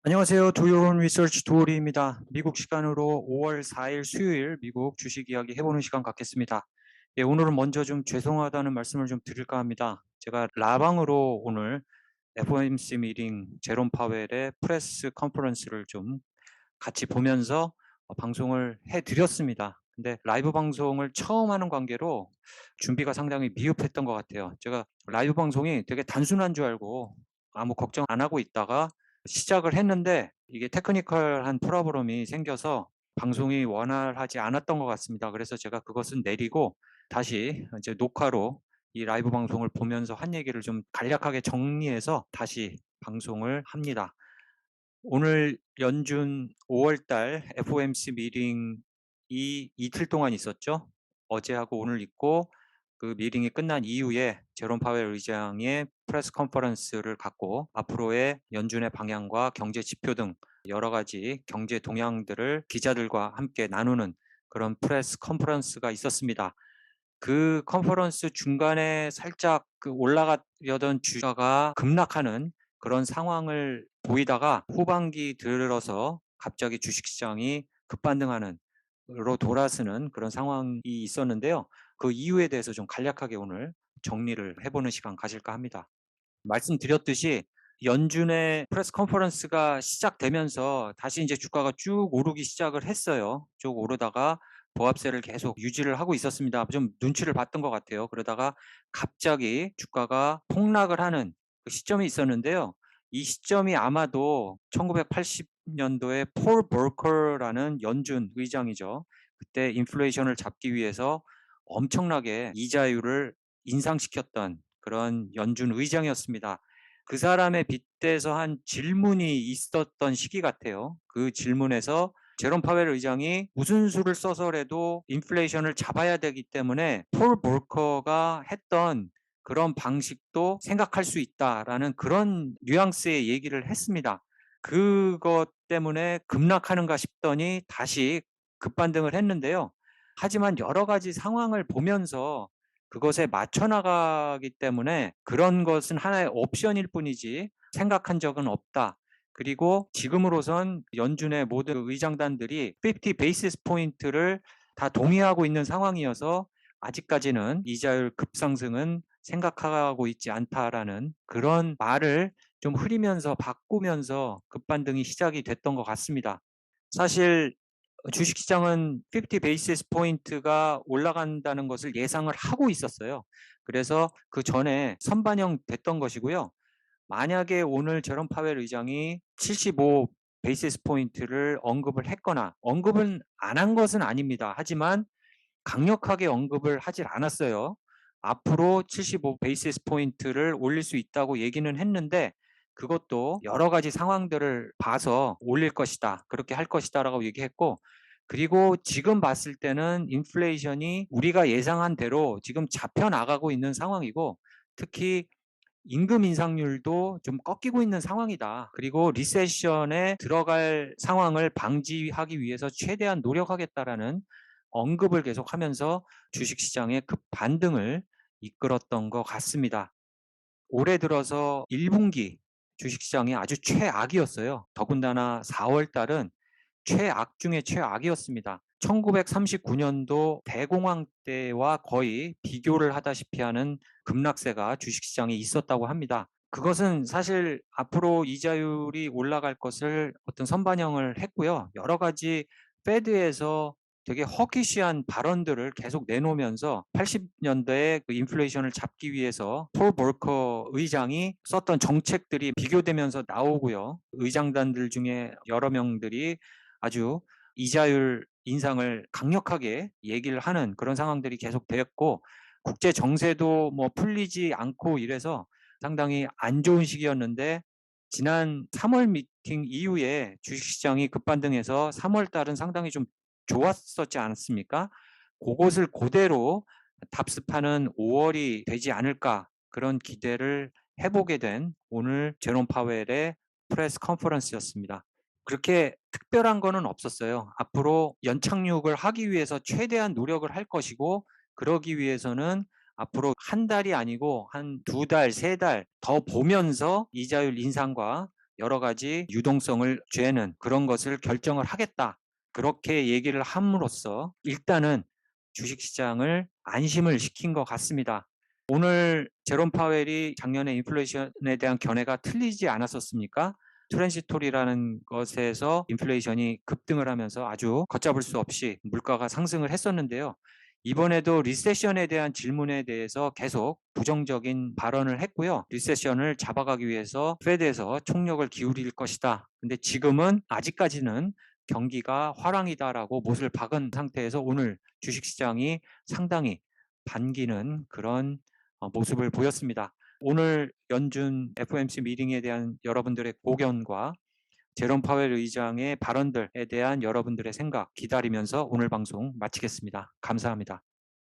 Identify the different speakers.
Speaker 1: 안녕하세요. 두요론 리서치 도우리입니다. 미국 시간으로 5월 4일 수요일 미국 주식 이야기 해보는 시간 갖겠습니다. 예, 오늘은 먼저 좀 죄송하다는 말씀을 좀 드릴까 합니다. 제가 라방으로 오늘 FOMC 미팅 제롬 파웰의 프레스 컨퍼런스를 좀 같이 보면서 방송을 해드렸습니다. 근데 라이브 방송을 처음 하는 관계로 준비가 상당히 미흡했던 것 같아요. 제가 라이브 방송이 되게 단순한 줄 알고 아무 걱정 안 하고 있다가 시작을 했는데 이게 테크니컬한 프로브럼이 생겨서 방송이 원활하지 않았던 것 같습니다. 그래서 제가 그것은 내리고 다시 이제 녹화로 이 라이브 방송을 보면서 한 얘기를 좀 간략하게 정리해서 다시 방송을 합니다. 오늘 연준 5월달 FOMC 미팅이 이틀 동안 있었죠. 어제하고 오늘 있고 그 미팅이 끝난 이후에 제롬 파웰 의장의 프레스 컨퍼런스를 갖고 앞으로의 연준의 방향과 경제 지표 등 여러 가지 경제 동향들을 기자들과 함께 나누는 그런 프레스 컨퍼런스가 있었습니다. 그 컨퍼런스 중간에 살짝 그 올라가려던 주가가 급락하는 그런 상황을 보이다가 후반기 들어서 갑자기 주식시장이 급반등하는 로 돌아서는 그런 상황이 있었는데요. 그 이유에 대해서 좀 간략하게 오늘 정리를 해보는 시간 가질까 합니다. 말씀드렸듯이 연준의 프레스 컨퍼런스가 시작되면서 다시 이제 주가가 쭉 오르기 시작을 했어요. 쭉 오르다가 보합세를 계속 유지를 하고 있었습니다. 좀 눈치를 봤던 것 같아요. 그러다가 갑자기 주가가 폭락을 하는 그 시점이 있었는데요. 이 시점이 아마도 1980년도에 폴 볼커라는 연준 의장이죠. 그때 인플레이션을 잡기 위해서 엄청나게 이자율을 인상시켰던 그런 연준 의장이었습니다. 그 사람에 빗대서 한 질문이 있었던 시기 같아요. 그 질문에서 제롬 파웰 의장이 무슨 수를 써서라도 인플레이션을 잡아야 되기 때문에 폴 볼커가 했던 그런 방식도 생각할 수 있다라는 그런 뉘앙스의 얘기를 했습니다. 그것 때문에 급락하는가 싶더니 다시 급반등을 했는데요. 하지만 여러 가지 상황을 보면서 그것에 맞춰 나가기 때문에 그런 것은 하나의 옵션일 뿐이지 생각한 적은 없다. 그리고 지금으로선 연준의 모든 의장단들이 50 베이시스 포인트를 다 동의하고 있는 상황이어서 아직까지는 이자율 급상승은 생각하고 있지 않다라는 그런 말을 좀 흐리면서 바꾸면서 급반등이 시작이 됐던 것 같습니다. 사실 주식시장은 50 베이시스 포인트가 올라간다는 것을 예상을 하고 있었어요. 그래서 그 전에 선반영 됐던 것이고요. 만약에 오늘 제롬 파웰 의장이 75 베이시스 포인트를 언급을 했거나 언급은 안 한 것은 아닙니다. 하지만 강력하게 언급을 하질 않았어요. 앞으로 75 베이시스 포인트를 올릴 수 있다고 얘기는 했는데 그것도 여러 가지 상황들을 봐서 올릴 것이다. 그렇게 할 것이다라고 얘기했고 그리고 지금 봤을 때는 인플레이션이 우리가 예상한 대로 지금 잡혀 나가고 있는 상황이고 특히 임금 인상률도 좀 꺾이고 있는 상황이다. 그리고 리세션에 들어갈 상황을 방지하기 위해서 최대한 노력하겠다라는 언급을 계속하면서 주식시장의 급반등을 이끌었던 것 같습니다. 올해 들어서 1분기 주식시장이 아주 최악이었어요. 더군다나 4월 달은 최악 중에 최악이었습니다. 1939년도 대공황 때와 거의 비교를 하다시피 하는 급락세가 주식시장에 있었다고 합니다. 그것은 사실 앞으로 이자율이 올라갈 것을 어떤 선반영을 했고요. 여러 가지 페드에서 되게 허키시한 발언들을 계속 내놓으면서 80년대에 그 인플레이션을 잡기 위해서 폴 볼커 의장이 썼던 정책들이 비교되면서 나오고요. 의장단들 중에 여러 명들이 아주 이자율 인상을 강력하게 얘기를 하는 그런 상황들이 계속 되었고 국제 정세도 뭐 풀리지 않고 이래서 상당히 안 좋은 시기였는데 지난 3월 미팅 이후에 주식시장이 급반등해서 3월 달은 상당히 좀 좋았었지 않습니까? 그것을 그대로 답습하는 5월이 되지 않을까 그런 기대를 해보게 된 오늘 제롬 파웰의 프레스 컨퍼런스였습니다. 그렇게 특별한 거는 없었어요. 앞으로 연착륙을 하기 위해서 최대한 노력을 할 것이고 그러기 위해서는 앞으로 한 달이 아니고 한 두 달, 세 달 더 보면서 이자율 인상과 여러 가지 유동성을 죄는 그런 것을 결정을 하겠다. 그렇게 얘기를 함으로써 일단은 주식시장을 안심을 시킨 것 같습니다. 오늘 제롬 파웰이 작년에 인플레이션에 대한 견해가 틀리지 않았었습니까? 트랜지토리라는 것에서 인플레이션이 급등을 하면서 아주 걷잡을 수 없이 물가가 상승을 했었는데요. 이번에도 리세션에 대한 질문에 대해서 계속 부정적인 발언을 했고요. 리세션을 잡아가기 위해서 페드에서 총력을 기울일 것이다. 근데 지금은 아직까지는 경기가 화랑이다라고 못을 박은 상태에서 오늘 주식시장이 상당히 반기는 그런 모습을 보였습니다. 오늘 연준 FOMC 미팅에 대한 여러분들의 고견과 제롬 파웰 의장의 발언들에 대한 여러분들의 생각 기다리면서 오늘 방송 마치겠습니다. 감사합니다.